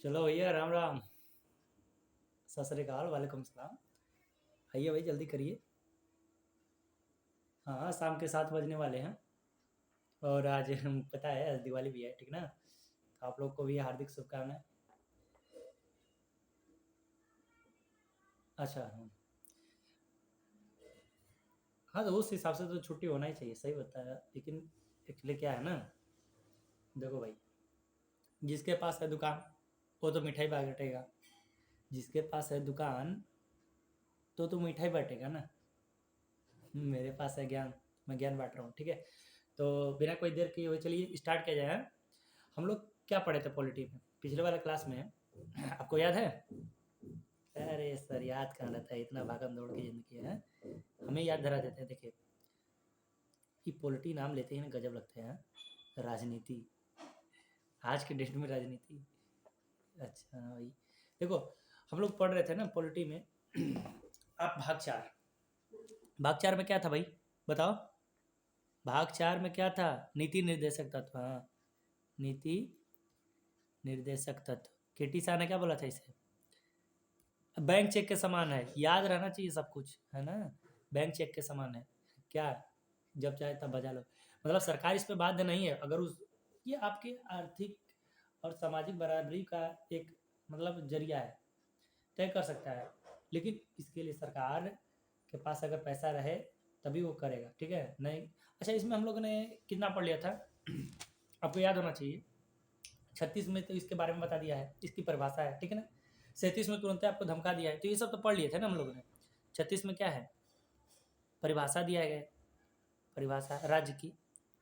चलो भैया, राम राम। सत श्री अकाल, वालेकुम सलाम। आइए भाई, जल्दी करिए। हाँ, शाम के 7 बजने वाले हैं। और आज हम पता है आज दिवाली भी है, ठीक ना? तो आप लोग को भी हार्दिक शुभकामनाएं। अच्छा, हाँ। हाँ, तो उस हिसाब से तो छुट्टी होना ही चाहिए, सही बताया। लेकिन एक्चुअली क्या है ना, देखो भाई, जिसके पास है दुकान वो तो मिठाई बांटेगा। जिसके पास है दुकान तो मिठाई बांटेगा ना। मेरे पास है ज्ञान, मैं ज्ञान बांट रहा हूँ, ठीक है। तो बिना कोई देर किए हुए चलिए स्टार्ट किया जाए। हम लोग क्या पढ़े थे पॉलिटी में, पिछले वाले क्लास में? आपको याद है? अरे सर, याद कहाँ रहता है, इतना भागम दौड़ की जिंदगी है। हमें याद धरा देते हैं। देखिए, ये पॉलिटी नाम लेते ही ना गजब लगते हैं। राजनीति, आज के डेट में राजनीति। अच्छा भाई, देखो, हम लोग पढ़ रहे थे ना पॉलिटी में। आप भाग चार, भाग चार में क्या था भाई, बताओ? भाग चार में क्या था? नीति निर्देशक तत्व, हाँ। नीति निर्देशक तत्व। केटी शाह ने क्या बोला था इसे? बैंक चेक के समान है, याद रहना चाहिए सब कुछ, है ना? बैंक चेक के समान है। क्या? जब चाहे तब बजा लो। मतलब सरकार इस पे बाध्य नहीं है। अगर उस, ये आपके आर्थिक और सामाजिक बराबरी का एक मतलब जरिया है, तय कर सकता है। लेकिन इसके लिए सरकार के पास अगर पैसा रहे तभी वो करेगा, ठीक है? नहीं। अच्छा, इसमें हम लोगों ने कितना पढ़ लिया था? आपको याद होना चाहिए। 36 में तो इसके बारे में बता दिया है, इसकी परिभाषा है, ठीक है ना? 37 में तुरंत आपको धमका दिया है, तो ये सब तो पढ़ लिए थे ना हम लोगों ने। 36 में क्या है? परिभाषा दिया गया है। परिभाषा राज्य की,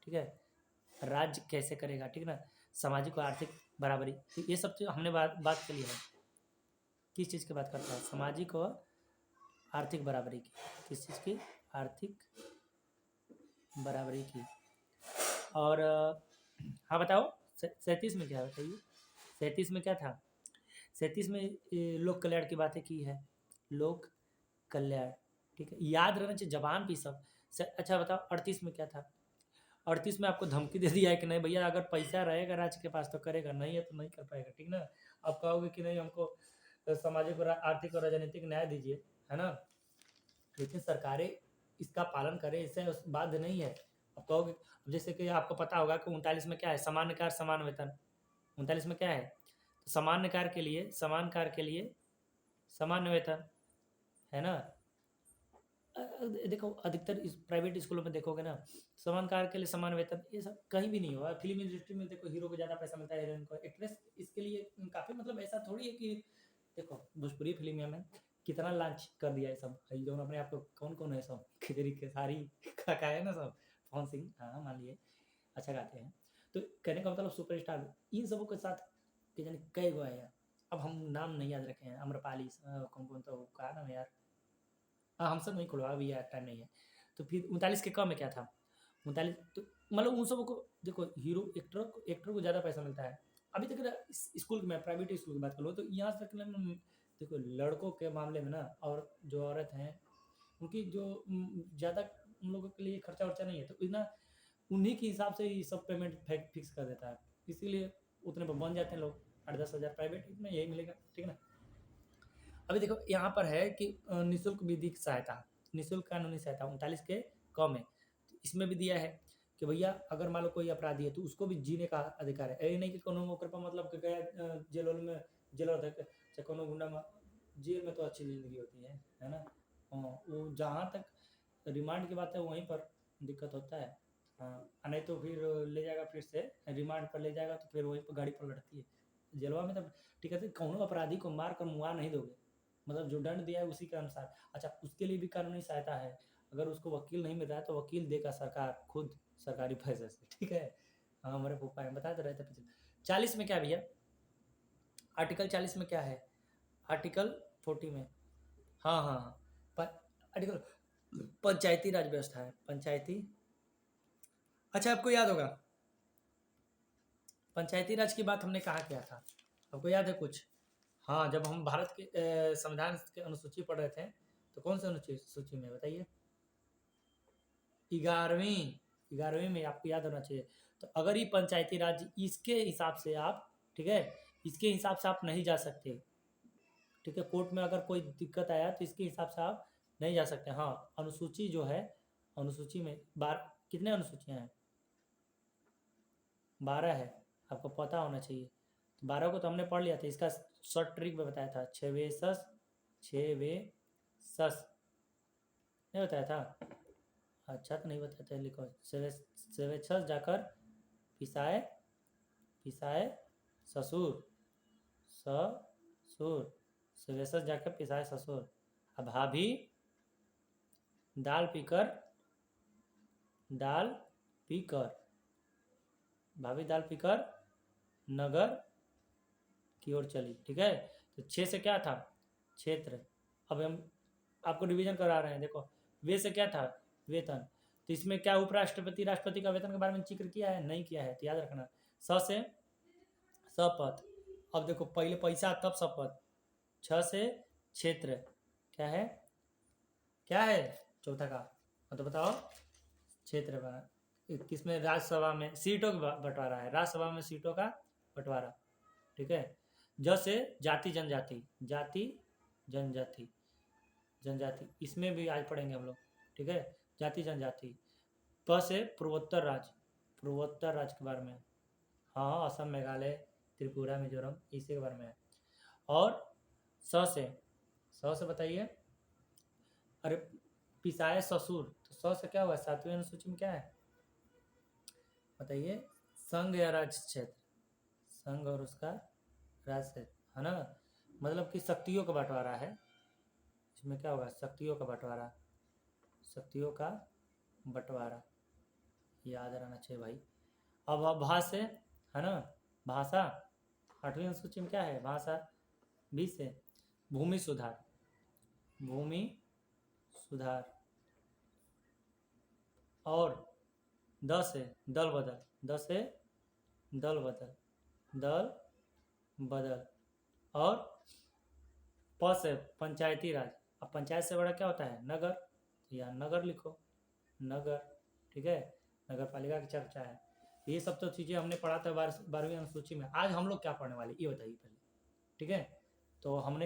ठीक है। राज्य कैसे करेगा, ठीक है ना? सामाजिक और आर्थिक बराबरी, तो ये सब तो हमने बात के लिए है। किस चीज़ की बात करता है? सामाजिक और आर्थिक बराबरी की। किस चीज़ की? आर्थिक बराबरी की। और हाँ बताओ, 37 में क्या है बताइए? 37 में क्या था? 37 में लोक कल्याण की बातें की है। लोक कल्याण, ठीक है, याद रहना चाहिए जबान पे सब। अच्छा बताओ, 38 में क्या था? 38 में आपको धमकी दे दिया है कि नहीं भैया, अगर पैसा रहेगा राज्य के पास तो करेगा, नहीं है तो नहीं कर पाएगा, ठीक ना? आप कहोगे कि नहीं हमको सामाजिक और आर्थिक और राजनीतिक न्याय दीजिए, है ना? लेकिन सरकारें इसका पालन करें, इससे बाध्य नहीं है। अब कहोगे, अब जैसे कि आपको पता होगा कि 39 में क्या है? सामान्य कार्य समान वेतन। 39 में क्या है? तो सामान्य कार्य के लिए, समान कार्य के लिए सामान्य वेतन, है ना? देखो, अधिकतर इस प्राइवेट स्कूलों में देखोगे ना, समान कार्य के लिए समान वेतन, ये सब कहीं भी नहीं हुआ। फिल्म इंडस्ट्री में देखो, हीरो को ज़्यादा पैसा मिलता है, हीरोइन को, एक्ट्रेस इसके लिए काफ़ी, मतलब ऐसा थोड़ी है कि देखो भोजपुरी फिल्म में कितना लॉन्च कर दिया है सब, जो अपने आप को कौन कौन है सब, खिचड़ी के सारी का है ना सब। पवन सिंह, हाँ मान लिए अच्छा गाते हैं। तो कहने का मतलब सुपरस्टार इन सबों के साथ कि जाने कई गो आया। अब हम नाम नहीं याद रखे हैं, अम्रपाली, कौन कौन, तो कहा नाम है यार। हाँ, हम सब नहीं खुलवा, अभी यार टाइम नहीं है। तो फिर 39 के कम में क्या था? 39 तो मतलब उन सबों को देखो, हीरो एक्टर को ज़्यादा पैसा मिलता है। अभी तक ना स्कूल में, प्राइवेट स्कूल की बात कर लो तो यहाँ तक ना, देखो लड़कों के मामले में ना, और जो औरत हैं उनकी जो ज़्यादा उन लोगों के लिए खर्चा वर्चा नहीं है, तो इतना उन्हीं के हिसाब से ही सब पेमेंट फिक्स कर देता है। इसीलिए उतने पर बन जाते हैं लोग। 8-10 हज़ार प्राइवेट में यही मिलेगा, ठीक है ना? अभी देखो यहाँ पर है कि निःशुल्क विधिक सहायता, निःशुल्क कानूनी सहायता 39 के कम है। तो इसमें भी दिया है कि भैया अगर मान लो कोई अपराधी है तो उसको भी जीने का अधिकार है। ये नहीं कि कोनो ओकर पर मतलब कि गया जेल वेल में, जेल होता है चाहे कोनो गुंडा में, जेल में तो अच्छी जिंदगी होती है ना? हाँ, वो जहाँ तक रिमांड की बात है वहीं पर दिक्कत होता है। हाँ, नहीं तो फिर ले जाएगा, फिर से रिमांड पर ले जाएगा तो फिर वहीं पर गाड़ी पलटती है। जेलवा में तो ठीक है, कौनो अपराधी को मार कर मुआ नहीं दोगे, मतलब जो दंड दिया है उसी के अनुसार। अच्छा, उसके लिए भी कानूनी सहायता है। अगर उसको वकील नहीं मिल रहा है तो वकील देगा सरकार खुद, सरकारी पैसे से, ठीक है। हाँ, हमारे पापा हैं, बता तो रहे थे पिछले। 40 में क्या है भैया? आर्टिकल 40 में क्या है? आर्टिकल 40 में, हाँ हाँ हाँ, आर्टिकल पंचायती राज व्यवस्था है, पंचायती। अच्छा, आपको याद होगा पंचायती राज की बात हमने कहाँ किया था? आपको याद है कुछ? हाँ, जब हम भारत के संविधान के अनुसूची पढ़ रहे थे, तो कौन से अनुसूची में बताइए? 11वीं, 11वीं में आपको याद होना चाहिए। तो अगर ये पंचायती राज इसके हिसाब से आप, ठीक है, इसके हिसाब से आप नहीं जा सकते। ठीक है, कोर्ट में अगर कोई दिक्कत आया तो इसके हिसाब से आप नहीं जा सकते। हाँ, अनुसूची जो है, अनुसूची में कितने अनुसूचियाँ हैं? 12 है, आपको पता होना चाहिए। तो 12 को तो हमने पढ़ लिया था, इसका शॉर्ट ट्रिक में बताया था, 6 वे सस, 6 वे सस, नहीं बताया था? अच्छा तो नहीं बताया था, लिखो 6 वे छस जाकर पिसाए, पिसाए ससुर, ससुर, 6 वे सस जाकर पिसाए ससुर। अब भाभी दाल पीकर, दाल पीकर, भाभी दाल पीकर नगर की ओर चली। ठीक है, तो 6 से क्या था? क्षेत्र। अब हम आपको डिवीजन करा रहे हैं, देखो वे से क्या था? वेतन। तो इसमें क्या उपराष्ट्रपति राष्ट्रपति का वेतन के बारे में जिक्र किया है? नहीं किया है, तो याद रखना। स से शपथ। अब देखो पहले पैसा तब शपथ। 6 से क्षेत्र, क्या है? क्या है चौथा का? तो बताओ। क्षेत्र बना किसमें? राज्यसभा में सीटों का बंटवारा है, राज्यसभा में सीटों का बंटवारा। ठीक है। ज से जाति जनजाति, जाति जनजाति, जनजाति, इसमें भी आज पढ़ेंगे हम लोग। ठीक है, जाति जनजाति। प से पूर्वोत्तर राज्य, पूर्वोत्तर राज्य के बारे में। हाँ, असम, मेघालय, त्रिपुरा, मिजोरम, इसी के बारे में है। और स से बताइए। अरे पिसाए ससुर, तो स से क्या हुआ? 7वीं अनुसूची में क्या है बताइए? संघ या राज्य क्षेत्र, संघ और उसका राज्य क्षेत्र, है ना? मतलब कि शक्तियों का बंटवारा है। इसमें क्या होगा? शक्तियों का बंटवारा, शक्तियों का बंटवारा, याद रहना चाहिए भाई। अब भाषा है ना, भाषा 8वीं अनुसूची में क्या है? भाषा। 20 से भूमि सुधार, भूमि सुधार। और 10 से दल बदल, 10 से दल बदल, दल बदल। और प से पंचायती राज। अब पंचायत से बड़ा क्या होता है? नगर, या नगर लिखो, नगर। ठीक है, नगर पालिका की चर्चा है। ये सब तो चीज़ें हमने पढ़ा था 12वीं अनुसूची में। आज हम लोग क्या पढ़ने वाले ये बताइए पहले। ठीक है, तो हमने,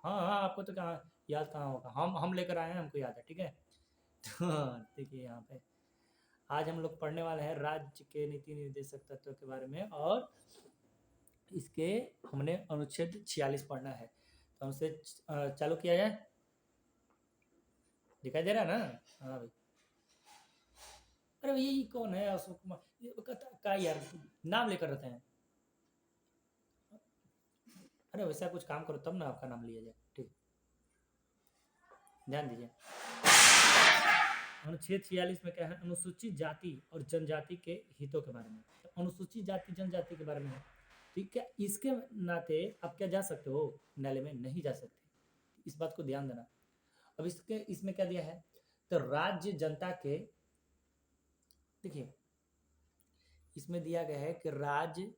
हाँ हाँ, आपको तो कहाँ याद कहाँ होगा, हम लेकर आए हैं, हमको याद है। ठीक है, तो देखिए यहाँ पे आज हम लोग पढ़ने वाले हैं राज्य के नीति निर्देशक तत्वों के बारे में, और इसके हमने अनुच्छेद 46 पढ़ना है। तो हमसे चालू किया जाए। दिखाई दे रहा है ना? हाँ भाई। अरे भैया ये कौन है? अशोक कुमार, ये का यार नाम लेकर रहते हैं। अरे वैसा कुछ काम करो तब ना आपका नाम लिया जाए। ठीक, ध्यान दीजिए। अनुच्छेद 46 में क्या है? अनुसूचित जाति और जनजाति के हितों के बारे में। तो अनुसूचित जाति जनजाति के बारे में है। ठीक है, इसके नाते आप क्या जा सकते हो? न्यायालय में नहीं जा सकते, इस बात को ध्यान देना। अब इसमें क्या दिया है? तो राज्य जनता के, देखिए इसमें दिया गया है कि राज्य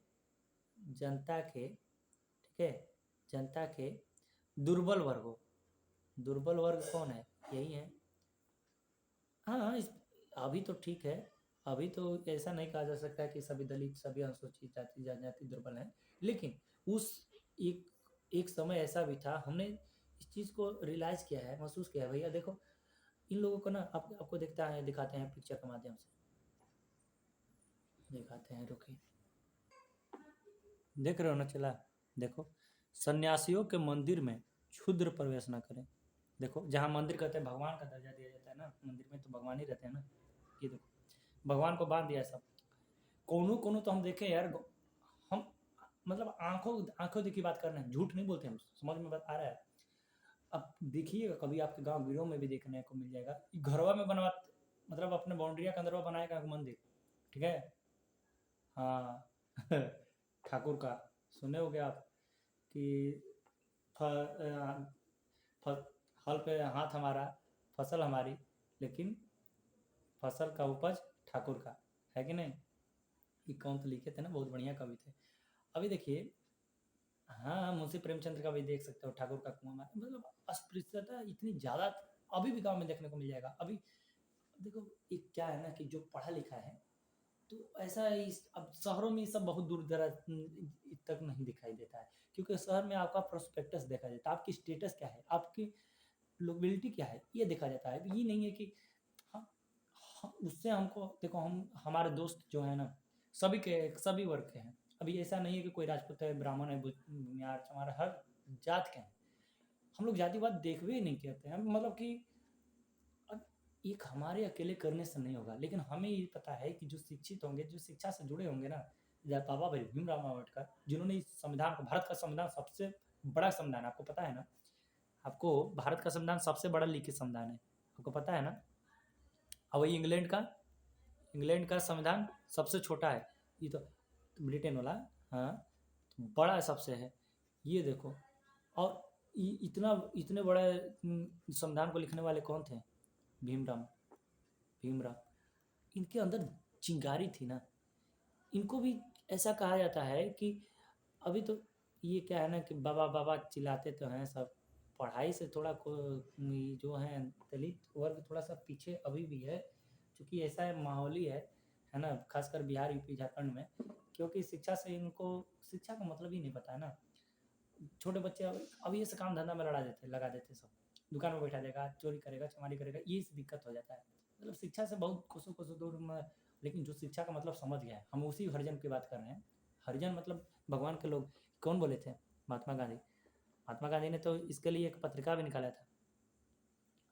जनता के, ठीक है, जनता के दुर्बल वर्गों, दुर्बल वर्ग कौन है? यही है। हाँ, इस अभी तो ठीक है, अभी तो ऐसा नहीं कहा जा सकता कि सभी दलित, सभी अनुसूचित जाति जनजाति दुर्बल हैं। लेकिन उस एक एक समय ऐसा भी था, हमने इस चीज़ को रियलाइज किया है, महसूस किया है। भैया देखो, इन लोगों को ना आपको दिखाते हैं पिक्चर के माध्यम से, दिखाते हैं, रुकिए। देख रहे हो ना? चला, देखो, सन्यासियों के मंदिर में क्षुद्र प्रवेश न करें। देखो, जहाँ मंदिर कहते हैं, भगवान का दर्जा दिया जाता है ना, मंदिर में तो भगवान ही रहते हैं ना। ये देखो, भगवान को बांध दिया है सब। कोनो कोनो तो हम देखें यार, हम मतलब आंखों आंखों देखी बात कर रहे हैं, झूठ नहीं बोलते हम, समझ में बात आ रहा है। अब देखिए, कभी आपके गांव गिरों में भी देखने को मिल जाएगा, घरवा में बनवा, मतलब अपने बाउंड्रिया के अंदर बनाएगा मंदिर। ठीक है, हाँ ठाकुर का सुने होगे आप कि फ, फ, हल पे हाथ हमारा, फसल हमारी, लेकिन फसल का उपज ठाकुर का, है कि नहीं? ये कौन तो लिखे थे ना, बहुत बढ़िया कवि थे। अभी देखिए, हाँ, मुंशी प्रेमचंद्र का भी देख सकते हो, ठाकुर का कुआं, मतलब अस्पृश्यता इतनी ज़्यादा अभी भी गांव में देखने को मिल जाएगा। अभी देखो, एक क्या है ना कि जो पढ़ा लिखा है, तो ऐसा इस अब शहरों में ये सब बहुत दूर दराज तक नहीं दिखाई देता है, क्योंकि शहर में आपका प्रोस्पेक्टस देखा जाता है, आपकी स्टेटस क्या है, आपकी लोबिलिटी क्या है, ये देखा जाता है। ये नहीं है कि हम उससे हमको देखो, हम हमारे दोस्त जो है ना, सभी के सभी वर्ग के हैं। अभी ऐसा नहीं है कि कोई राजपूत है, ब्राह्मण है, भूमिहार, चमार, हर जात के हैं। हम लोग जातिवाद देखते ही नहीं करते हैं, मतलब कि अब एक हमारे अकेले करने से नहीं होगा, लेकिन हमें ये पता है कि जो शिक्षित होंगे, जो शिक्षा से जुड़े होंगे ना, जैसे बाबा भाई भीमराव अम्बेडकर, जिन्होंने इस संविधान को, भारत का संविधान सबसे बड़ा संविधान है, आपको पता है ना? आपको भारत का संविधान सबसे बड़ा लिखित संविधान है, आपको पता है ना? और वही इंग्लैंड का संविधान सबसे छोटा है। ये तो ब्रिटेन वाला, हाँ, बड़ा सबसे है। ये देखो, और इतना इतने बड़े संविधान को लिखने वाले कौन थे? भीमराव भीमराव इनके अंदर चिंगारी थी ना। इनको भी ऐसा कहा जाता है कि अभी तो ये क्या है ना कि बाबा बाबा चिल्लाते तो हैं सब, पढ़ाई से थोड़ा को जो है दलित वर्ग थोड़ा सा पीछे अभी भी है, क्योंकि ऐसा है माहौल ही है ना, खासकर बिहार, यूपी, झारखंड में, क्योंकि शिक्षा से इनको शिक्षा का मतलब ही नहीं पता है ना। छोटे बच्चे अब ये से काम धंधा में लगा देते सब, दुकान में बैठा देगा, चोरी करेगा, चमारी करेगा, ये दिक्कत हो जाता है। मतलब शिक्षा से बहुत कोसों कोसों दूर में, लेकिन जो शिक्षा का मतलब समझ गया है, हम उसी हरिजन की बात कर रहे हैं। हरिजन मतलब भगवान के लोग। कौन बोले थे? महात्मा गांधी। महात्मा गांधी ने तो इसके लिए एक पत्रिका भी निकाला था।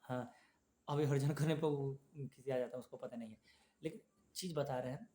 हाँ, अभी हरिजन करने पर वो खिसिया जाता है, उसको पता नहीं है, लेकिन चीज़ बता रहे हैं।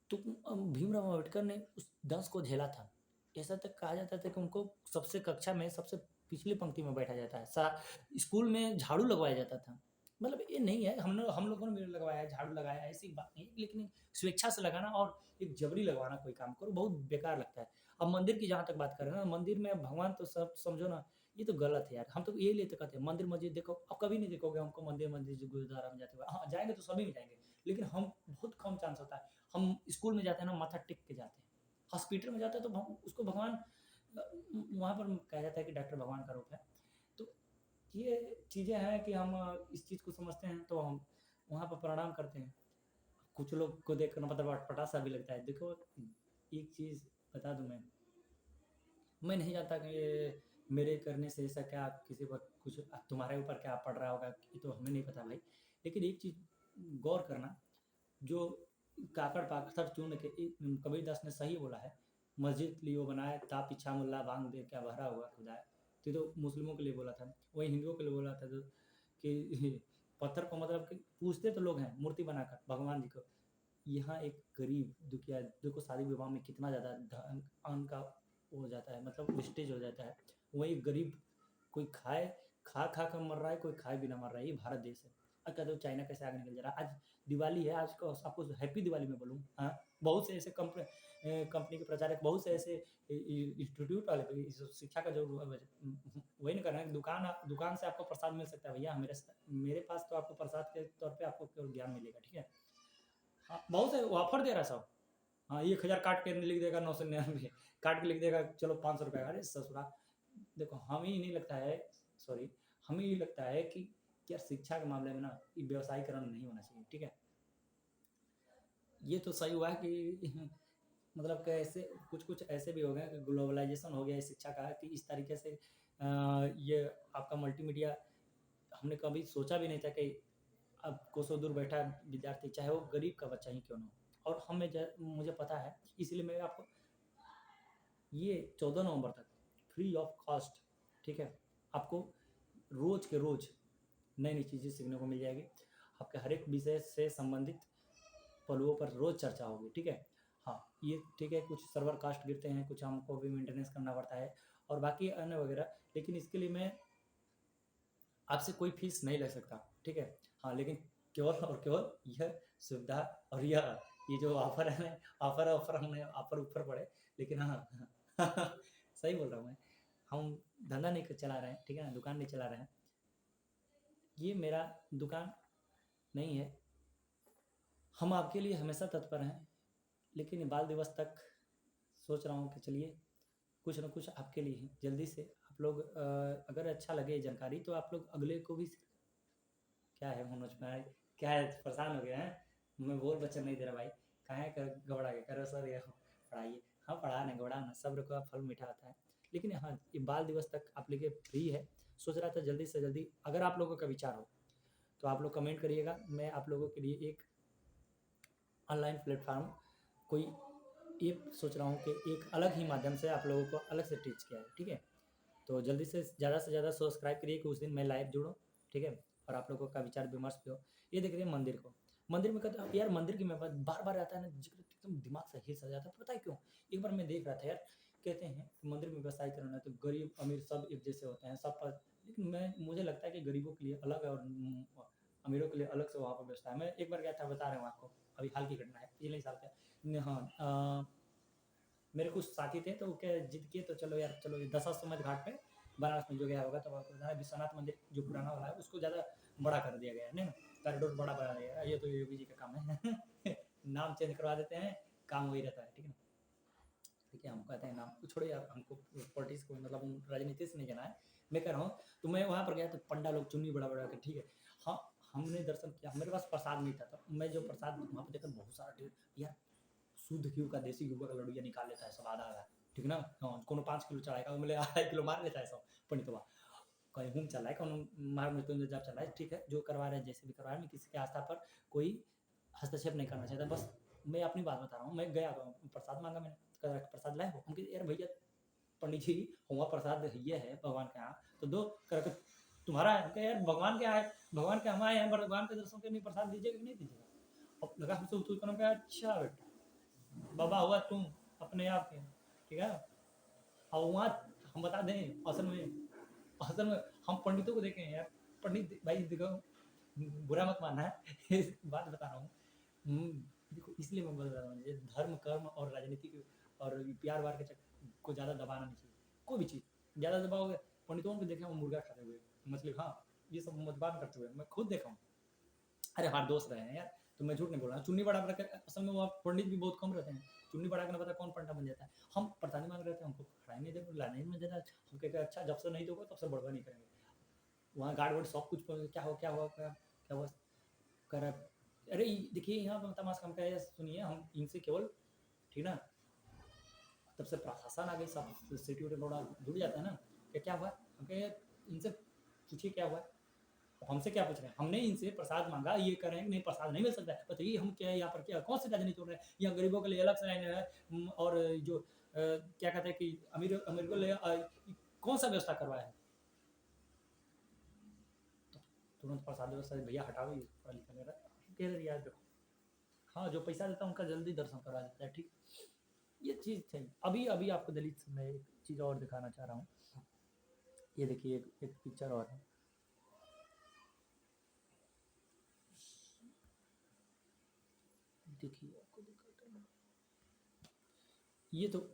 तो भीमराव अम्बेडकर ने उस दंश को झेला था। ऐसा तक कहा जाता था कि उनको सबसे कक्षा में सबसे पिछली पंक्ति में बैठा जाता है। स्कूल में झाड़ू लगवाया जाता था। मतलब ये नहीं है हम लोगों ने भी लगवाया, झाड़ू लगाया, ऐसी बात नहीं है, लेकिन स्वेच्छा से लगाना और एक जबरी लगवाना कोई काम करो, बहुत बेकार लगता है। अब मंदिर की जहाँ तक बात करें ना, मंदिर में भगवान तो सब समझो ना, ये तो गलत है यार। हम तो ये लिए तो कहते हैं मंदिर मस्जिद देखो, अब कभी नहीं देखोगे हमको मंदिर मस्जिद गुरुद्वारा में जाते हुए। हाँ, जाएंगे तो सभी में जाएंगे, लेकिन हम बहुत कम चांस होता है। हम स्कूल में जाते हैं ना, माथा टेक के जाते हैं। हॉस्पिटल में जाते हैं तो उसको भगवान, वहाँ पर कहा जाता है कि डॉक्टर भगवान का रूप है। तो ये चीज़ें हैं कि हम इस चीज़ को समझते हैं तो हम वहाँ पर प्रणाम करते हैं। कुछ लोग को देख कर मतलब अटपटा सा भी लगता है। देखो, एक चीज़ बता दूँ मैं नहीं जानता कि ये मेरे करने से ऐसा क्या किसी पर कुछ तुम्हारे ऊपर क्या पड़ रहा होगा, ये तो हमें नहीं पता भाई। लेकिन एक चीज़ गौर करना, जो काकड़ पाथर चूर्ण के कबीरदास ने सही बोला है, मस्जिद लियो बनाए ता पीछा मुल्ला भांग दे क्या भरा हुआ खुदाए। तो मुस्लिमों के लिए बोला था, वही हिंदुओं के लिए बोला था जो कि पत्थर को मतलब कि पूजते तो लोग हैं मूर्ति बनाकर भगवान जी को। यहाँ एक गरीब दुखिया, देखो शादी विवाह में कितना ज़्यादा धन अन्न का हो जाता है, मतलब वेस्टेज हो जाता है। वही गरीब कोई खाए, खा कर मर रहा है, कोई खाए बिना मर रहा है। ये भारत देश है। अब कहते हो चाइना कैसे आगे निकल जा रहा है। आज दिवाली है, आज को आपको हैप्पी दिवाली में बोलूँ, हाँ, बहुत से ऐसे कंपनी के प्रचारक, बहुत से ऐसे इंस्टीट्यूट वाले शिक्षा का जो वही नहीं कर रहे हैं। दुकान से आपको प्रसाद मिल सकता है भैया, मेरे पास तो आपको प्रसाद के तौर पे आपको केवल ज्ञान मिलेगा, ठीक है। हाँ, बहुत से ऑफर दे रहा है सब। हाँ, 1000 काट के लिख देगा 999, काट के लिख देगा चलो 500 रुपये। अरे ससुरा, देखो हमें ही नहीं लगता है, सॉरी, हमें ये लगता है कि यार शिक्षा के मामले में ना ये व्यवसायीकरण नहीं होना चाहिए, ठीक है। ये तो सही हुआ है कि मतलब कैसे कुछ कुछ ऐसे भी हो गए कि ग्लोबलाइजेशन हो गया है शिक्षा का, कि इस तरीके से ये आपका मल्टीमीडिया, हमने कभी सोचा भी नहीं था कि अब कोसों दूर बैठा विद्यार्थी, चाहे वो गरीब का बच्चा ही क्यों ना हो, और मुझे पता है, इसलिए मैं आपको ये 14 नवंबर तक फ्री ऑफ कॉस्ट, ठीक है, आपको रोज के रोज नई नई चीज़ें सीखने को मिल जाएगी। आपके हर एक विषय से संबंधित पहलुओं पर रोज चर्चा होगी, ठीक है। हाँ, ये ठीक है, कुछ सर्वर कास्ट गिरते हैं, कुछ हमको भी मेंटेनेंस करना पड़ता है, और बाकी अन्य वगैरह, लेकिन इसके लिए मैं आपसे कोई फीस नहीं ले सकता, ठीक है। हाँ, लेकिन केवल और केवल यह सुविधा और ये जो ऑफर है ना, ऑफर हमने ऑफर ऊपर पड़े, लेकिन हाँ सही बोल रहा हूँ मैं। हम धंधा नहीं चला रहे हैं, ठीक है ना, दुकान नहीं चला रहे हैं। ये मेरा दुकान नहीं है। हम आपके लिए हमेशा तत्पर हैं, लेकिन बाल दिवस तक सोच रहा हूँ कि चलिए कुछ ना कुछ आपके लिए ही जल्दी से आप लोग, अगर अच्छा लगे ये जानकारी तो आप लोग अगले को भी, क्या है मनोज भाई, क्या है, परेशान हो गया है, मैं बोल बच्चन नहीं दे रहा भाई, कहाँ कर घबरा के करो सर ये पढ़ाइए। हाँ, पढ़ाना घबराना सब्र का फल मीठा होता है। लेकिन हाँ, ये बाल दिवस तक आप लेके फ्री है। सोच रहा था जल्दी से जल्दी अगर आप लोगों का विचार हो तो आप लोग कमेंट करिएगा। मैं आप लोगों के लिए एक ऑनलाइन प्लेटफॉर्म कोई ये सोच रहा हूँ कि एक अलग ही माध्यम से आप लोगों को अलग से टीच किया है, ठीक है। तो जल्दी से ज़्यादा सब्सक्राइब करिए कि उस दिन मैं लाइव जुड़ूँ, ठीक है। और आप लोगों का विचार विमर्श भी हो। ये देख रहे हैं मंदिर को, मंदिर में कहते हैं यार मंदिर की मैं बार बार आता है ना जिक्र, एकदम दिमाग से हिल सा जाता है, पता है क्यों। एक बार मैं देख रहा था यार, कहते हैं कि मंदिर में व्यवसाय करना तो गरीब अमीर सब एक जैसे होते हैं सब पर, लेकिन मुझे लगता है कि गरीबों के लिए अलग है और अमीरों के लिए अलग से वहाँ पर व्यवस्था है। मैं एक बार गया था, बता रहे हूँ आपको, अभी हाल की घटना है, पिछले साल का। हाँ, मेरे कुछ साथी थे तो क्या जिद किए तो चलो यार चलो दशाश्वमेध घाट पे बनारस में जो गया होगा तो आपको पता है विश्वनाथ मंदिर जो पुराना वाला है उसको ज़्यादा बड़ा कर दिया गया है ना, कॉरिडोर बड़ा बना दिया गया है। ये तो योगी जी का काम है नाम चेंज करवा देते हैं, काम वही रहता है, ठीक है ना। ठीक है, हम कहते हैं नाम तो छोड़िए आप, हमको पॉलिटिक्स को मतलब राजनीति से नहीं जाना है। मैं कह रहा हूँ तो मैं वहाँ पर गया तो पंडा लोग चुन्नी बड़ा बड़ा के, ठीक है। हाँ, हमने दर्शन किया, मेरे पास प्रसाद नहीं था तो मैं जो प्रसाद वहाँ पर देखा बहुत सारा ढेर यार, शुद्ध घी का देसी घी का लड़ुइया निकाल लेता है सब आधा आधा, ठीक ना। हाँ, कोनो 5 किलो चढ़ाएगा मतलब आधा किलो मार लेता है सब पंडितवा। कहीं घूम चल रहा है कोनो मार मृत्युंजय जाप चल रहा है, ठीक है, जो करवा रहे हैं जैसे भी करवा रहे हैं, मैं किसी की आस्था पर कोई हस्तक्षेप नहीं करना चाहता। बस मैं अपनी बात बता रहा हूँ। मैं गया तो प्रसाद मांगा, मैंने कहा प्रसाद लाए हो, हम कहे यार भैया पंडित जी हुआ प्रसाद ये है भगवान के यहाँ तो दो, कर तुम्हारा है। हम कहे यार भगवान के आए, भगवान के हम आए हैं, भगवान के दर्शन के नहीं प्रसाद दीजिएगा कि नहीं दीजिएगा। अब लगा हमसे उतू कहा अच्छा बेटा बाबा हुआ तुम अपने आप के, ठीक है। और वहाँ हम बता दें असल में हम पंडितों को देखें यार, पंडित भाई देखो बुरा मत मानना है इस बात बता रहा हूँ। देखो इसलिए मैं बोल रहा हूँ ये धर्म कर्म और राजनीति के और प्यार वार के को ज़्यादा दबाना नहीं चाहिए। कोई भी चीज़ ज़्यादा दबाओगे, पंडितों को देखे वो मुर्गा खाते हुए, मछली, हाँ ये सब मद्यपान करते हुए मैं खुद देखा हूँ। अरे हमारे दोस्त रहे हैं यार, तो मैं झूठ नहीं बोल रहा हूँ। चुन्नी बड़ा रख असल में वो पंडित भी बहुत कम रहते हैं, चुन्नी बड़ा के ना पता कौन पंडा बन जाता है। हम प्रसादी मांग रहे थे, हमको खड़ाई नहीं दे लाने नहीं दे रहा। हम कहते अच्छा जब से नहीं दोगे तब से बड़वा नहीं करेंगे। वहाँ गार्ड वार्ड सब कुछ क्या हो क्या हुआ क्या हुआ कर। अरे देखिए यहाँ पर तमाशा हम कहे सुनिए, हम इनसे केवल, ठीक ना, तब से प्रशासन आ गई सब सिक्योरिटी थोड़ा जुड़ जाता है ना, क्या हुआ हम कहे इनसे पूछिए क्या हुआ। हमसे क्या पूछ रहे हैं, हमने इनसे प्रसाद मांगा, ये कर रहे हैं कि नहीं प्रसाद नहीं मिल सकता है, बताइए हम क्या यहाँ पर क्या कौन सी राजनीति तोड़ रहे हैं। यहाँ गरीबों के लिए अलग से लाइन है और जो क्या कहते हैं कि अमीर अमीर को लिए कौन सा व्यवस्था करवाया है। तो तुरंत प्रसाद व्यवस्था भैया हटाओ ये पढ़ा लिखा मेरा कह रहे यार देखो। हाँ, जो पैसा देता है उनका जल्दी दर्शन करवा देता है, ठीक। ये चीज़ थी। अभी अभी आपको दलित से मैं एक चीज़ और दिखाना चाह रहा हूँ। ये देखिए एक पिक्चर और है, देखिए आपको दिखाता हूँ।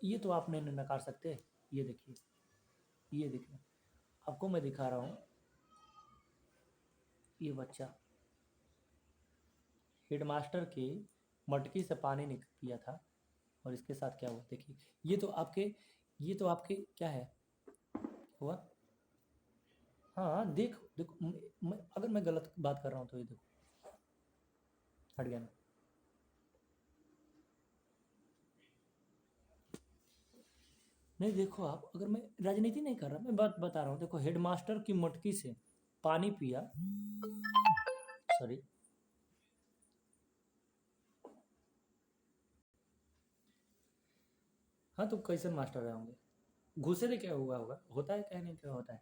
ये तो आप नहीं नकार सकते। ये देखिए, ये देखिए आपको मैं दिखा रहा हूँ। ये बच्चा हेडमास्टर की मटकी से पानी पिया था और इसके साथ क्या हुआ देखिए। ये तो आपके क्या है हुआ। हाँ देखो देखो अगर मैं गलत बात कर रहा हूँ तो ये देखो हट गया ना। नहीं देखो आप, अगर मैं राजनीति नहीं कर रहा, मैं बात बता रहा हूँ। देखो हेडमास्टर की मटकी से पानी पिया, सॉरी, हाँ तो कैसे मास्टर रहे होंगे, घुसे थे क्या हुआ होगा, होता है क्या नहीं क्या होता है।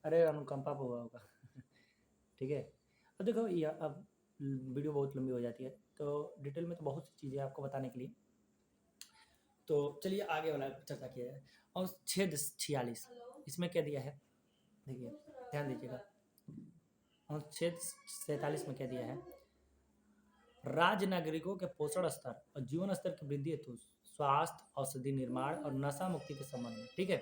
अरे अनुकंपा पे हुआ होगा ठीक है। अब देखो ये अब वीडियो बहुत लंबी हो जाती है तो डिटेल में तो बहुत सी चीज़ें आपको बताने के लिए, तो चलिए आगे वाला चर्चा किया जाए। और छेद 46 इसमें क्या दिया है देखिए, ध्यान दीजिएगा। और छेद 47 में क्या दिया है, राज्य नागरिकों के पोषण स्तर और जीवन स्तर की वृद्धि हेतु स्वास्थ्य औषधि निर्माण और नशा मुक्ति के संबंध में, ठीक है।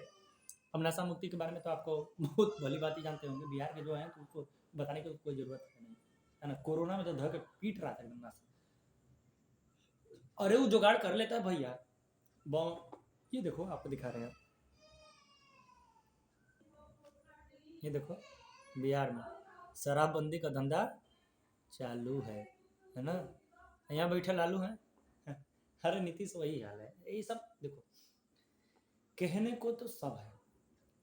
अब नशा मुक्ति के बारे में तो आपको बहुत भली बात ही जानते होंगे, बिहार के जो हैं तो उनको बताने की कोई जरूरत नहीं है ना। कोरोना में तो धर के पीट रहा था एकदम नशा, अरे वो जुगाड़ कर लेता है भैया। ये देखो आपको दिखा रहे हैं, ये देखो बिहार में शराबबंदी का धंधा चालू है ना। यहाँ बैठे लालू हैं अरे नीतीश वही हाल है, ये सब देखो, कहने को तो सब है,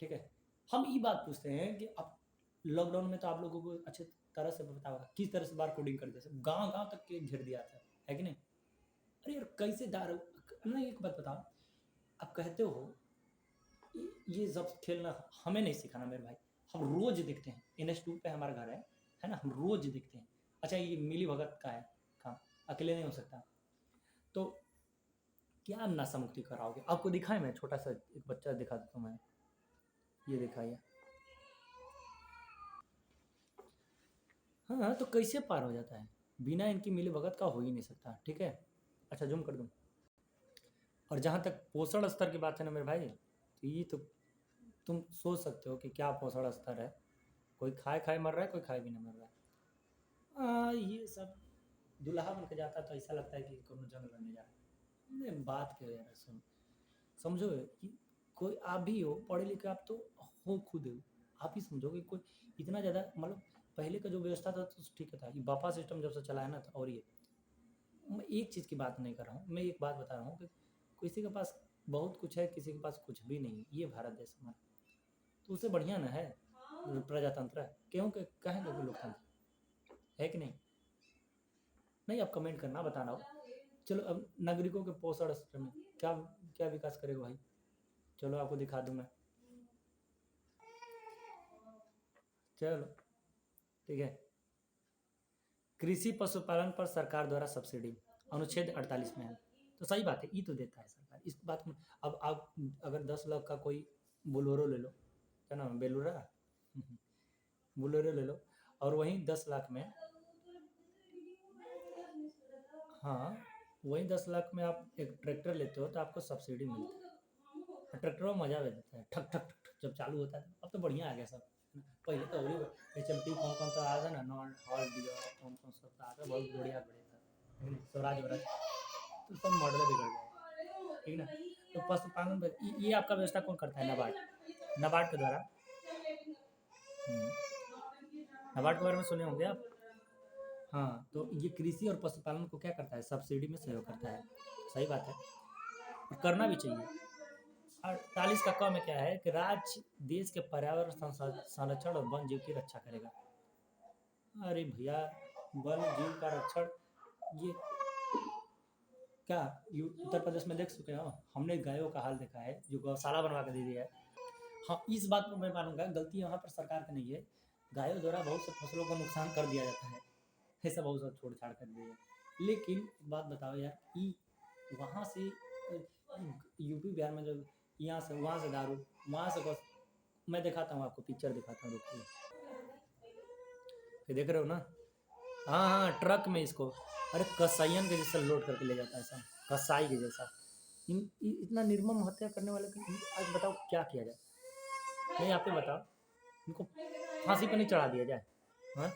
ठीक है। हम ये बात पूछते हैं कि अब लॉकडाउन में तो आप लोगों को अच्छे तरह से पता होगा किस तरह से बार कोडिंग कर दिया, गांव गांव तक के घेर दिया था, है कि नहीं? अरे यार कैसे दारू, नहीं एक बात बताओ, आप कहते हो ये सब खेलना हमें नहीं सिखाना मेरे भाई, हम रोज दिखते हैं, NH2 पे हमारा घर है ना, हम रोज दिखते हैं। अच्छा ये मिली भगत का है काम, अकेले नहीं हो सकता, तो क्या आप नशा मुक्ति कराओगे? आपको दिखाए, मैं छोटा सा एक बच्चा दिखा देता हूँ मैं, ये दिखाइए। हाँ तो कैसे पार हो जाता है, बिना इनकी मिली भगत का हो ही नहीं सकता, ठीक है। अच्छा जूम कर दूँ। और जहाँ तक पोषण स्तर की बात है ना मेरे भाई, तो ये तो तुम सोच सकते हो कि क्या पोषण स्तर है, कोई खाए खाए मर रहा है, कोई खाए भी नहीं मर रहा है। ये सब दूल्हा बन के जाता तो ऐसा लगता है कि कोनो जंग लड़ने जा रहा है। नहीं, बात क्या है यार, समझो कि कोई आप भी हो पढ़े लिखे, आप तो हो खुद हो, आप ही समझो कि कोई इतना ज़्यादा मतलब पहले का जो व्यवस्था था तो ठीक था, ये बापा सिस्टम जब से चला है ना, तो और ये मैं एक चीज़ की बात नहीं कर रहा हूँ, मैं एक बात बता रहा हूँ कि किसी के पास बहुत कुछ है, किसी के पास कुछ भी नहीं है, ये भारत देश हमारा, तो उससे बढ़िया ना है प्रजातंत्र है, क्योंकि कहेंगे कि लोकतंत्र है कि नहीं? नहीं आप कमेंट करना, बताना हो। चलो अब नागरिकों के पोषण स्तर में क्या क्या विकास करेगा भाई, चलो आपको दिखा दूँ मैं, चलो ठीक है। कृषि पशुपालन पर सरकार द्वारा सब्सिडी अनुच्छेद 48 में है, तो सही बात है, ये तो देता है सरकार, इस बात में। अब आप अगर 10 लाख का कोई बोलोरो ले लो, क्या नाम है, बेलूरा बोलेरो ले लो, और वहीं 10 लाख में, हाँ वहीं 10 लाख में आप एक ट्रैक्टर लेते हो तो आपको सब्सिडी मिलती है, ट्रैक्टर में मजा भी देता है, ठक ठक ठक जब चालू होता है, अब तो बढ़िया आ गया सब। पहले तो वही HMT कौन कौन सा आया था ना, नॉन हॉल डियर कौन कौन सा था, आता बहुत बढ़िया बढ़िया था, है ना? स्वराज वराज, तो सब मॉडल बिगड़ गया, ठीक है ना? तो पशुपालन ये आपका व्यवस्था कौन करता है? नाबार्ड, नाबार्ड के द्वारा। नाबार्ड के बारे में सुने होंगे आप। हाँ तो ये कृषि और पशुपालन को क्या करता है, सब्सिडी में सहयोग करता है, सही बात है, और करना भी चाहिए। 48 का क में क्या है कि राज्य देश के पर्यावरण संरक्षण और वन जीव की रक्षा करेगा। अरे भैया, वन जीव का रक्षण, ये क्या उत्तर प्रदेश में देख चुके हो, हमने गायों का हाल देखा है, जो गौशाला बनवा के दे दिया है। हाँ इस बात को मैं मानूंगा, गलती यहाँ पर सरकार की नहीं है, गायों द्वारा बहुत से फसलों को नुकसान कर दिया जाता है, ऐसा बहुत सा छोड़ छाड़ कर दिया है। लेकिन एक बात बताओ यार, कि वहाँ से यूपी बिहार में जो यहाँ से वहाँ से दारू, वहाँ से बस, मैं दिखाता हूँ आपको, पिक्चर दिखाता हूँ, रुकिए, ये देख रहे हो ना, हाँ हाँ ट्रक में इसको, अरे कसाईयन के जैसा लोड करके ले जाता है सब, कसाई के जैसा। इतना निर्मम हत्या करने वाले की आज बताओ क्या किया जाए? नहीं आप ही बताओ, इनको फांसी पर नहीं चढ़ा दिया जाए? हाँ,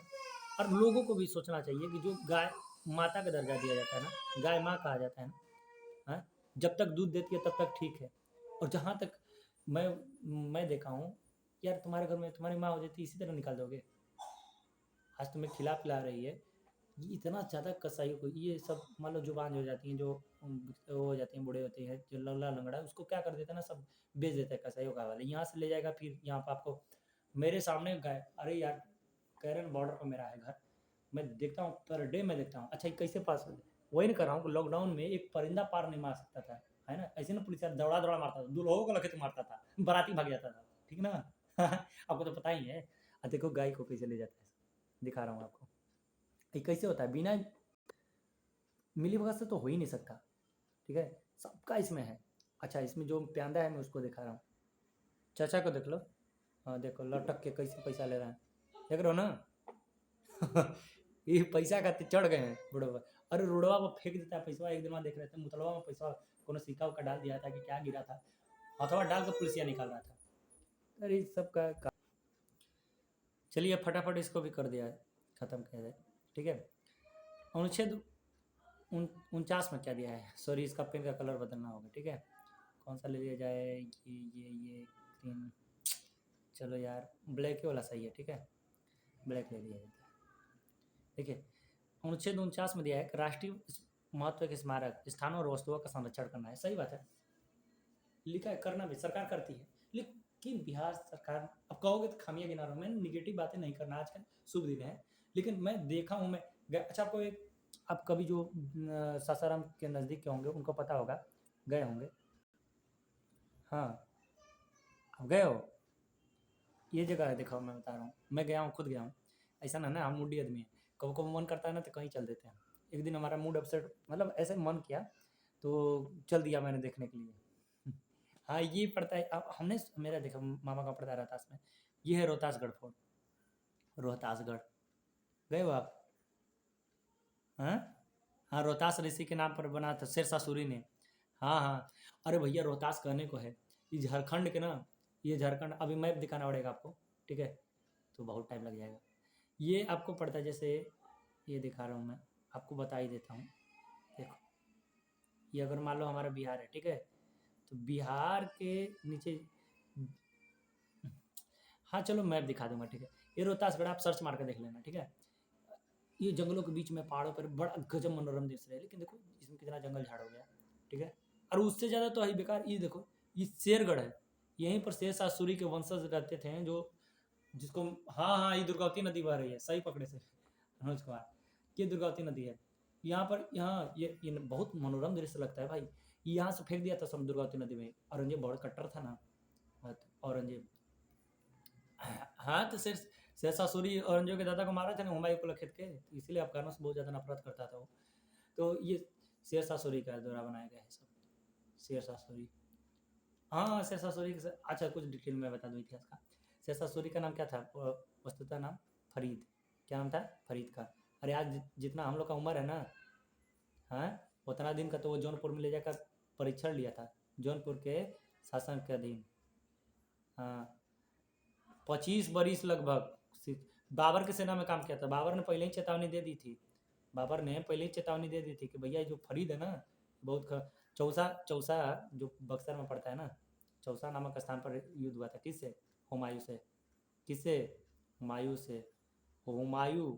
और लोगों को भी सोचना चाहिए कि जो गाय माता का दर्जा दिया जाता है ना, गाय माँ कहा जाता है ना, हाँ, जब तक दूध देती है तब तक ठीक है। और जहाँ तक मैं मैं देखा हूँ यार, तुम्हारे घर में तुम्हारी माँ हो जाती है, इसी तरह निकाल दोगे? आज तुम्हें खिला पिला रही है, ये इतना ज़्यादा कसाईयों को, ये सब मान लो जुबान हो जाती हैं, जो वो हो जाती हैं, बूढ़े होते हैं, जो लंगड़ा लंगड़ा, उसको क्या कर देता है ना, सब बेच देता है कसाईयों का वाले, यहाँ से ले जाएगा, फिर यहाँ पर आपको मेरे सामने गाय, अरे यार कैरन बॉर्डर पर मेरा है घर, मैं देखता हूँ पर डे, मैं देखता हूँ, अच्छा ये कैसे पास हो, वही नहीं कर रहा हूँ, लॉकडाउन में एक परिंदा पार नहीं मार सकता था, है ना? ऐसे ना पुलिस यार दौड़ा दौड़ा मारता था, दूल्हों को लखे मारता था, बाराती भाग जाता था, ठीक ना आपको तो पता ही है। देखो गाय को कैसे ले जाता है, दिखा रहा हूँ आपको, ये कैसे होता है, बिना मिली भगत से तो हो ही नहीं सकता, ठीक है, सबका इसमें है। अच्छा इसमें जो प्यांदा है मैं उसको दिखा रहा हूँ, चाचा को देख लो, हाँ देखो लटक के कैसे पैसा ले रहा है, देख रहे हो ना ये पैसा का चढ़ गए हैं बुढ़वा, अरे रोडवा पर फेंक देता है पैसा, एक दिन वहाँ देख रहे थे मुतलवा में पैसा कोनो सिक्का उक्का डाल दिया था कि क्या गिरा था, हथवा डाल के पुलिसिया निकाल रहा था। अरे सब का चलिए फटाफट इसको भी कर दिया है, खत्म किया जाए, ठीक है। अनुच्छेद 49 में क्या दिया है, सॉरी इसका पेन का कलर बदलना होगा, ठीक है, कौन सा ले लिया जाए, ये ग्रीन, चलो यार ब्लैक ही वाला सही है, ठीक है, ब्लैक ले लिया जाता है। देखिए अनुच्छेद 49 में दिया है कि राष्ट्रीय महत्व के स्मारक स्थानों और वस्तुओं का संरक्षण करना है। सही बात है, लिखा है, करना भी सरकार करती है। लेकिन बिहार सरकार, अब कहोगे तो खामियां गिना रहा हूँ मैं, निगेटिव बातें नहीं करना, आज का शुभ दिन है। लेकिन मैं देखा हूँ, मैं अच्छा आपको एक, आप कभी जो सासाराम के नज़दीक के होंगे उनको पता होगा, गए होंगे। हाँ, आप गए हो, ये जगह है, देखो मैं बता रहा हूँ, मैं गया हूँ, खुद गया हूँ। ऐसा ना ना, हम मूडी आदमी है, कभी कभी मन करता है ना तो कहीं चल देते हैं। एक दिन हमारा मूड अपसेट, मतलब ऐसे मन किया तो चल दिया मैंने देखने के लिए। हाँ, ये पड़ता है, अब हमने, मेरा देखो मामा का पड़ता है रोहतास में, ये है रोहतासगढ़ फोर्ट, रोहतासगढ़, गए हो आप? हाँ, हाँ, रोहतास ऋषि के नाम पर बना था शेरशाह सूरी ने। हाँ हाँ, अरे भैया रोहतास कहने को है, ये झारखंड के ना, ये झारखंड, अभी मैप दिखाना पड़ेगा आपको, ठीक है, तो बहुत टाइम लग जाएगा। ये आपको पड़ता है, जैसे ये दिखा रहा हूँ मैं, आपको बता ही देता हूँ। देखो, ये अगर मान लो हमारा बिहार है, ठीक है, तो बिहार के नीचे, हाँ चलो मैप दिखा दूंगा, ठीक है, ये रोहतासगढ़, आप सर्च मार कर देख लेना, ठीक है। ये जंगलों के बीच में पहाड़ों पर बड़ा गजब मनोरम दृश्य है, लेकिन देखो इसमें कितना जंगल झाड़ हो गया, ठीक है। और उससे ज़्यादा तो है बेकार, ये देखो, ये शेरगढ़ है, यहीं पर शेरशाह सूरी के वंशज रहते थे, जो जिसको, हाँ हाँ, ये दुर्गावती नदी बह रही है, सही पकड़े से मनोज कुमार, ये दुर्गावती नदी है। यहाँ पर, यहाँ ये बहुत मनोरम दृश्य लगता है भाई। यहाँ से फेंक दिया था सब दुर्गावती नदी में, औरंगजेब बहुत कट्टर था ना, औरंगजेब। हाँ, तो शेरशाह सूरी औरंगजेब के दादा को मारा था ना, हुमायूं को लखेत के, तो इसीलिए अफगानों से बहुत ज़्यादा नफरत करता था वो। तो ये शेरशाह सूरी का द्वारा बनाया गया है सब, शेरशाह सूरी। हाँ, शेरशाह सूरी अच्छा कुछ डिटेल में बता दूँ इतिहास का। शेरशाह सूरी का नाम क्या था, वस्तुतः नाम फरीद, क्या नाम था, फरीद का। अरे आज जितना हम लोग का उम्र है ना, हाँ, उतना दिन का तो वो जौनपुर में ले जाकर परीक्षण लिया था, जौनपुर के शासन के अधीन। हाँ, 25 बरिस लगभग, बाबर की सेना में काम किया था। बाबर ने पहले ही चेतावनी दे दी थी, बाबर ने पहले ही चेतावनी दे दी थी कि भैया जो फरीद है ना, बहुत चौसा, चौसा जो बक्सर में पड़ता है ना, चौसा नामक स्थान पर युद्ध हुआ था, किससे, हुमायूं से, किससे, हुमायूं से, हुमायूं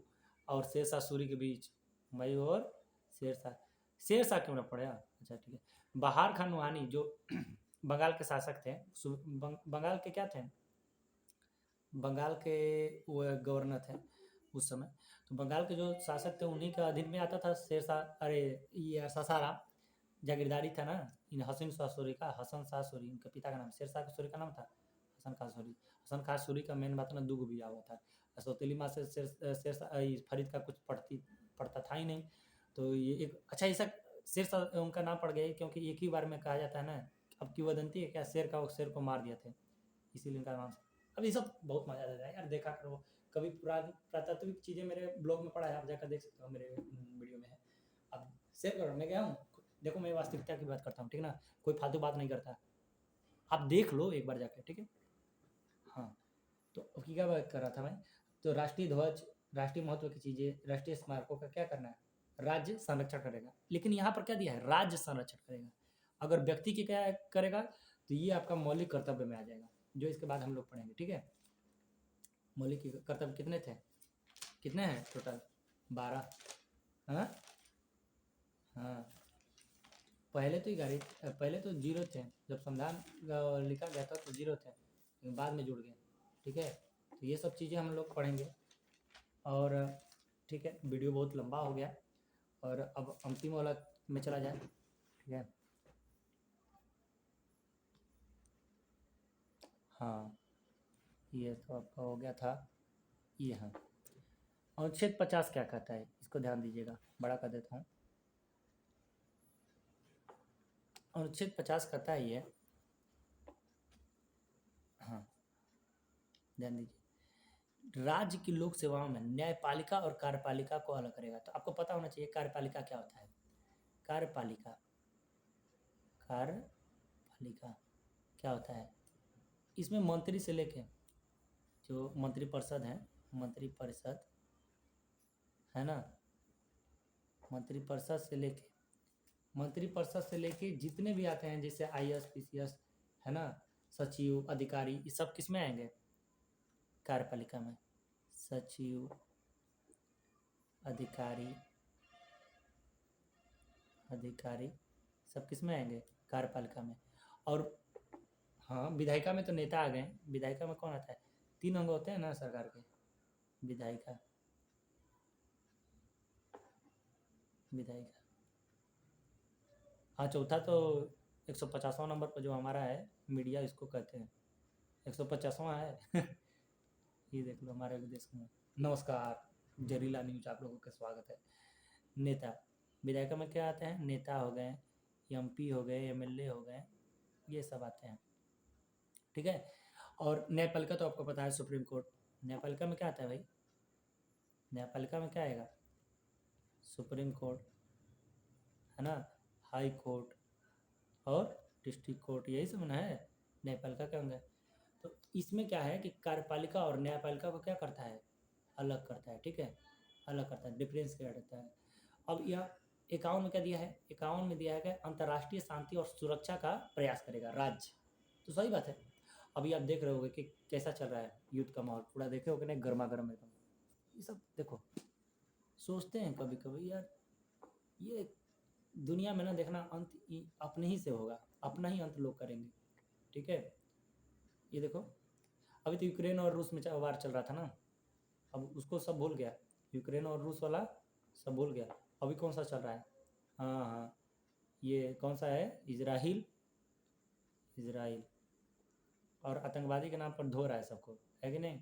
और शेरशाह सूरी के बीच, हुमायूं और शेरशाह, शेरशाह क्यों ना पड़ा, अच्छा ठीक है। बहार खान नुहानी जो बंगाल के शासक थे, बंगाल के क्या थे, बंगाल के वो गवर्नर थे उस समय, तो बंगाल के जो शासक थे उन्हीं का अधीन में आता था शेरशाह, अरे ये सासाराम, जागीरदारी था ना इन हसन शाह सूरी का, हसन शाह सूरी इनके पिता का नाम, शेरशाह सूरी का नाम था हसन खां सूरी। हसन खां सूरी का मेन बात ना दुग भी हुआ था, सौतेली माँ से शेरशाह फरीद का कुछ पढ़ता था ही नहीं, तो ये एक अच्छा ऐसा शेरशाह उनका नाम पड़ गया, क्योंकि एक ही बार में कहा जाता है ना, अब की वदंती है क्या, शेर को मार दिया थे, इसीलिए उनका नाम। अब ये सब बहुत मजा आता है यार, देखा करो कभी, पुरातात्विक चीजें मेरे ब्लॉग में पड़ा है, आप जाकर देख सकते हो, मेरे वीडियो में है। अब शेयर करो, मैं गया हूँ, देखो मैं वास्तविकता की बात करता हूँ, ठीक ना, कोई फालतू बात नहीं करता, आप देख लो एक बार जाकर, ठीक है। हाँ, तो अब की क्या बात कर रहा था मैं, तो राष्ट्रीय ध्वज, राष्ट्रीय महत्व की चीजें, राष्ट्रीय स्मारकों का क्या करना है, राज्य संरक्षण करेगा, लेकिन यहाँ पर क्या दिया है, राज्य संरक्षण करेगा। अगर व्यक्ति की क्या करेगा, तो ये आपका मौलिक कर्तव्य में आ जाएगा, जो इसके बाद हम लोग पढ़ेंगे, ठीक है। मौलिक कर्तव्य कितने थे, कितने हैं टोटल, 12। हाँ हाँ, पहले तो 11, पहले तो 0 थे, जब संविधान लिखा गया था तो 0 थे, लेकिन बाद में जुड़ गए, ठीक है। तो ये सब चीज़ें हम लोग पढ़ेंगे, और ठीक है, वीडियो बहुत लंबा हो गया, और अब अंतिम वाला में चला जाए, ठीक है। हाँ, ये तो आपका हो गया था, ये हाँ, अनुच्छेद 50 क्या कहता है, इसको ध्यान दीजिएगा, बड़ा कर देता हूँ। अनुच्छेद 50 कहता है ये, हाँ, ध्यान दीजिए, राज्य की लोक सेवाओं में न्यायपालिका और कार्यपालिका को अलग करेगा। तो आपको पता होना चाहिए कार्यपालिका क्या होता है, कार्यपालिका, कार्यपालिका क्या होता है, इसमें मंत्री से लेके, जो मंत्रिपरिषद है, मंत्रिपरिषद है ना, मंत्रिपरिषद से लेके, मंत्रिपरिषद से लेके जितने भी आते हैं, जैसे आईएएस पीसीएस है ना, सचिव, अधिकारी, ये सब किस में आएंगे, कार्यपालिका में, सचिव, अधिकारी, अधिकारी सब किस में आएंगे? कार्यपालिका में। और हाँ, विधायिका में तो नेता आ गए हैं। विधायिका में कौन आता है? 3 अंग होते हैं ना सरकार के। विधायिका, विधायिका, हाँ, चौथा तो 150वां नंबर पर जो हमारा है मीडिया, इसको कहते हैं 150वां है। ये देख लो हमारे देश में। नमस्कार, जरीला न्यूज आप लोगों का स्वागत है। नेता, विधायिका में क्या आते हैं? नेता हो गए, एमपी हो गए, एमएलए हो गए, ये सब आते हैं, ठीक है। और न्यायपालिका तो आपको पता है, सुप्रीम कोर्ट। न्यायपालिका में क्या आता है भाई? न्यायपालिका में क्या आएगा? सुप्रीम कोर्ट, है ना, हाई कोर्ट और डिस्ट्रिक्ट कोर्ट, यही सब ना है न्यायपालिका के अंदर। तो इसमें क्या है कि कार्यपालिका और न्यायपालिका को क्या करता है? अलग करता है, ठीक है, अलग करता है, डिफरेंस क्या रहता है। अब यह 51 में क्या दिया है? 51 में दिया है कि अंतर्राष्ट्रीय शांति और सुरक्षा का प्रयास करेगा राज्य। तो सही बात है। अभी आप देख रहे होगे कि कैसा चल रहा है युद्ध का माहौल, पूरा देखे होगे नहीं, गर्मा गर्म एकदम। ये सब देखो, सोचते हैं कभी कभी यार, ये दुनिया में ना देखना अंत अपने ही से होगा, अपना ही अंत लोग करेंगे, ठीक है। ये देखो, अभी तो यूक्रेन और रूस में वार चल रहा था ना, अब उसको सब भूल गया, यूक्रेन और रूस वाला सब भूल गया। अभी कौन सा चल रहा है? हाँ हाँ, ये कौन सा है? इजराइल, इजराइल और आतंकवादी के नाम पर धो रहा है सबको, है कि नहीं?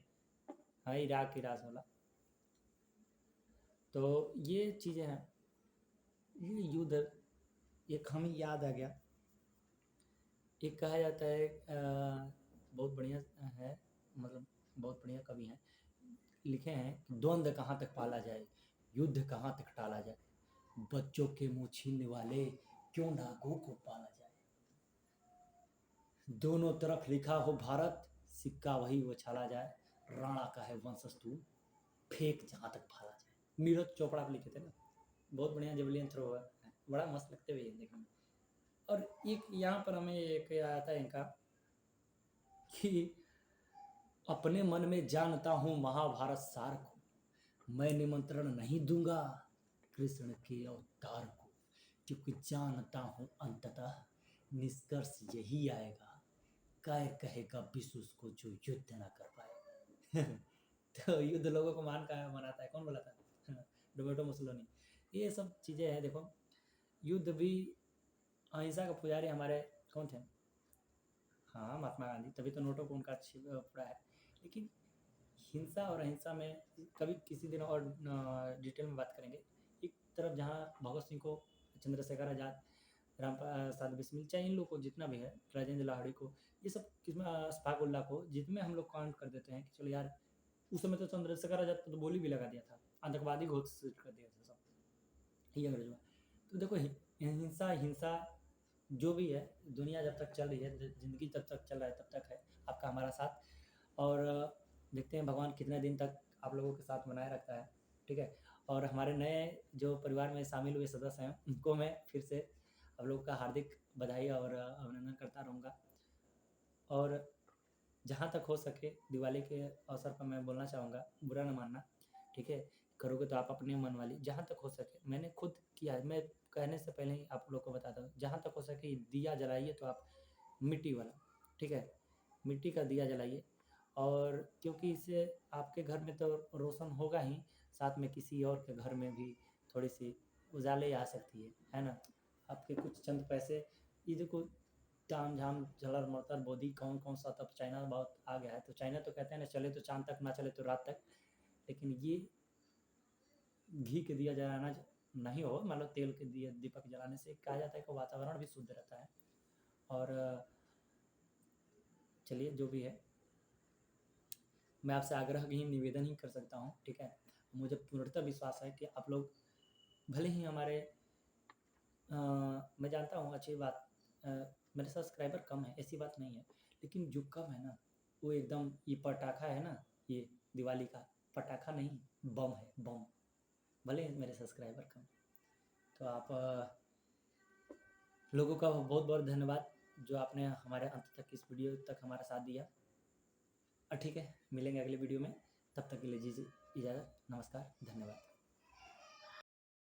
हाँ, इराक इराक वाला। तो ये चीज़ें हैं, ये युद्ध। एक हमें याद आ गया, एक कहा जाता है बहुत बढ़िया है, मतलब बहुत बढ़िया कवि हैं, लिखे हैं कि द्वंद्व कहाँ तक पाला जाए, युद्ध कहाँ तक टाला जाए, बच्चों के मुंह छीनने वाले क्यों नागों को पाला जाए, दोनों तरफ लिखा हो भारत, सिक्का वही उछाला जाए, राणा का है वंशज तू, फेंक जहाँ तक भाला जाए। नीरज चोपड़ा पे लिखे थे ना, बहुत बढ़िया जेवलिन थ्रो है, बड़ा मस्त लगते हुए देखने में। और एक यहाँ पर हमें एक आता है इनका कि अपने मन में जानता हूँ महाभारत सार को, मैं निमंत्रण नहीं दूंगा कृष्ण के अवतार को, क्योंकि जानता हूँ अंततः निष्कर्ष यही आएगा, काय कहेगा विश्व को जो युद्ध ना कर पाएगा। तो युद्ध लोगों को मनाता है, कौन बोला था? Roberto Mussolini. ये सब चीज़ें हैं, देखो युद्ध भी अहिंसा का पुजारी हमारे कौन थे? हाँ, महात्मा गांधी, तभी तो नोटों को उनका अच्छी पड़ा है। लेकिन हिंसा और अहिंसा में कभी किसी दिन और डिटेल में बात करेंगे। एक तरफ जहाँ भगत सिंह को, चंद्रशेखर आज़ाद, राम प्रसाद बिस्मिल, चाहे इन लोग को जितना भी है, राजेंद्र लाहिड़ी को, ये सब किसमें, अशफाक उल्लाह को, जितने हम लोग काउंट कर देते हैं कि चलो यार, उस समय तो चंद्रशेखर आज़ाद को तो गोली भी लगा दिया था, आतंकवादी घोषित कर दिया था सब, ये अंग्रेजों। तो देखो हिंसा हिंसा जो भी है, दुनिया जब तक चल रही है, ज़िंदगी जब तक चल रहा है तब तक है आपका हमारा साथ। और देखते हैं भगवान कितने दिन तक आप लोगों के साथ बनाए रखता है, ठीक है। और हमारे नए जो परिवार में शामिल हुए सदस्य हैं, उनको मैं फिर से आप लोगों का हार्दिक बधाई और अभिनंदन करता रहूँगा। और जहाँ तक हो सके दिवाली के अवसर पर मैं बोलना चाहूँगा, बुरा ना मानना, ठीक है। करोगे तो आप अपने मन वाली, जहाँ तक हो सके, मैंने खुद किया है, मैं कहने से पहले ही आप लोग को बताता हूँ, जहाँ तक हो सके दिया जलाइए तो आप मिट्टी वाला, ठीक है, मिट्टी का दिया जलाइए। और क्योंकि इससे आपके घर में तो रोशन होगा ही, साथ में किसी और के घर में भी थोड़ी सी उजाले आ सकती है ना। आपके कुछ चंद पैसे, ये देखो ताम झाम झलर मरतर बोधी कौन कौन सा, तब चाइना बहुत आ गया है, तो चाइना तो कहते हैं ना, चले तो चांद तक, ना चले तो रात तक। लेकिन ये घी के दिया जलाना नहीं हो, मान लो तेल के दिए दीपक जलाने से कहा जाता है कि वातावरण भी शुद्ध रहता है। और चलिए जो भी है, मैं आपसे आग्रह ही निवेदन ही कर सकता हूँ, ठीक है। मुझे पूर्णतः विश्वास है कि आप लोग भले ही हमारे मैं जानता हूँ अच्छी बात, मेरे सब्सक्राइबर कम है, ऐसी बात नहीं है, लेकिन जो कम है ना, वो एकदम, ये पटाखा है ना, ये दिवाली का पटाखा नहीं, बम है, बम। भले ही मेरे सब्सक्राइबर कम, तो आप लोगों का बहुत बहुत धन्यवाद जो आपने हमारे अंत तक, इस वीडियो तक हमारा साथ दिया। ठीक है, मिलेंगे अगले वीडियो में, तब तक के लिए जी इजाज़त, नमस्कार, धन्यवाद।